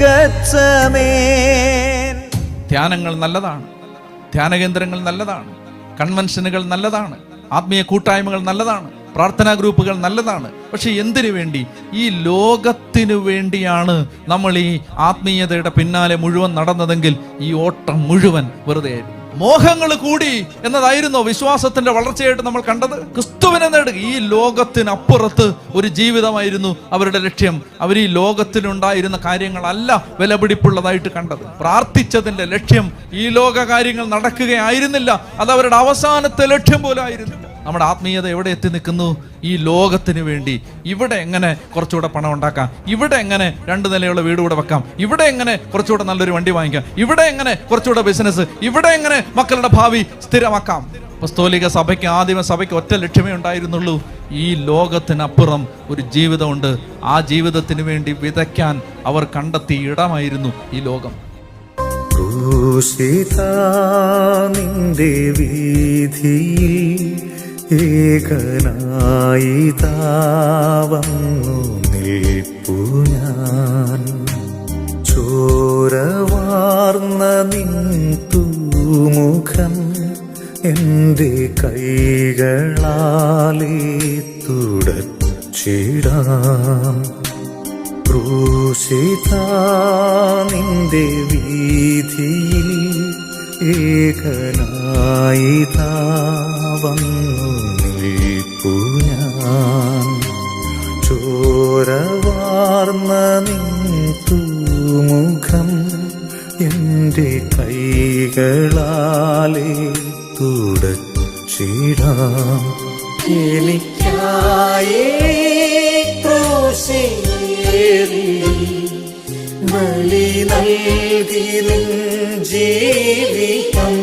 Gethsemane. ധ്യാനങ്ങൾ നല്ലതാണ്, ധ്യാനകേന്ദ്രങ്ങൾ നല്ലതാണ്, കൺവെൻഷനുകൾ നല്ലതാണ്, ആത്മീയ കൂട്ടായ്മകൾ നല്ലതാണ്, പ്രാർത്ഥനാ ഗ്രൂപ്പുകൾ നല്ലതാണ്. പക്ഷെ എന്തിനു വേണ്ടി? ഈ ലോകത്തിനു വേണ്ടിയാണ് നമ്മൾ ഈ ആത്മീയതയുടെ പിന്നാലെ മുഴുവൻ നടന്നതെങ്കിൽ ഈ ഓട്ടം മുഴുവൻ വെറുതെ ആയിരുന്നു. മോഹങ്ങൾ കൂടി എന്നതായിരുന്നു വിശ്വാസത്തിന്റെ വളർച്ചയായിട്ട് നമ്മൾ കണ്ടത്. ക്രിസ്തുവിനെ നേടുക, ഈ ലോകത്തിനപ്പുറത്ത് ഒരു ജീവിതമായിരുന്നു അവരുടെ ലക്ഷ്യം. അവർ ഈ ലോകത്തിലുണ്ടായിരുന്ന കാര്യങ്ങളല്ല വിലപിടിപ്പുള്ളതായിട്ട് കണ്ടത്. പ്രാർത്ഥിച്ചതിന്റെ ലക്ഷ്യം ഈ ലോക കാര്യങ്ങൾ നടക്കുകയായിരുന്നില്ല, അത് അവരുടെ അവസാനത്തെ ലക്ഷ്യം പോലും ആയിരുന്നില്ല. നമ്മുടെ ആത്മീയത എവിടെ എത്തി നിൽക്കുന്നു? ഈ ലോകത്തിന് വേണ്ടി. ഇവിടെ എങ്ങനെ കുറച്ചുകൂടെ പണം ഉണ്ടാക്കാം, ഇവിടെ എങ്ങനെ 2 നിലയുള്ള വീട് കൂടെ വെക്കാം, ഇവിടെ എങ്ങനെ കുറച്ചുകൂടെ നല്ലൊരു വണ്ടി വാങ്ങിക്കാം, ഇവിടെ എങ്ങനെ കുറച്ചുകൂടെ ബിസിനസ്, ഇവിടെ എങ്ങനെ മക്കളുടെ ഭാവി സ്ഥിരമാക്കാം. അപ്പസ്തോലിക സഭയ്ക്ക്, ആദിമ സഭയ്ക്ക് ഒറ്റ ലക്ഷ്യമേ ഉണ്ടായിരുന്നുള്ളൂ, ഈ ലോകത്തിനപ്പുറം ഒരു ജീവിതമുണ്ട്. ആ ജീവിതത്തിന് വേണ്ടി വിതയ്ക്കാൻ അവർ കണ്ടെത്തിയ ഇടമായിരുന്നു ഈ ലോകം. നിന്റെ വീതിയിൽ ഏകനായി താവന്നു നിൽപ്പു ഞാൻ. ചോരവാർന്ന നിൻ തൂമുഖം എൻ്റെ കൈകളാലേ തുടച്ചിടാം. ക്രൂശിതാ നിന്റെ വീതിയിൽ ഏകനായി താവന്നു നിൽപ്പു ഞാൻ. ചോരവാർന്ന നിൻ തൂമുഖം എൻ്റെ കൈകളാലേ തുടച്ചിടാം. എനിക്കായി ക്രൂശിലേറി ബലി നൽകി നിൻ ജീവിതം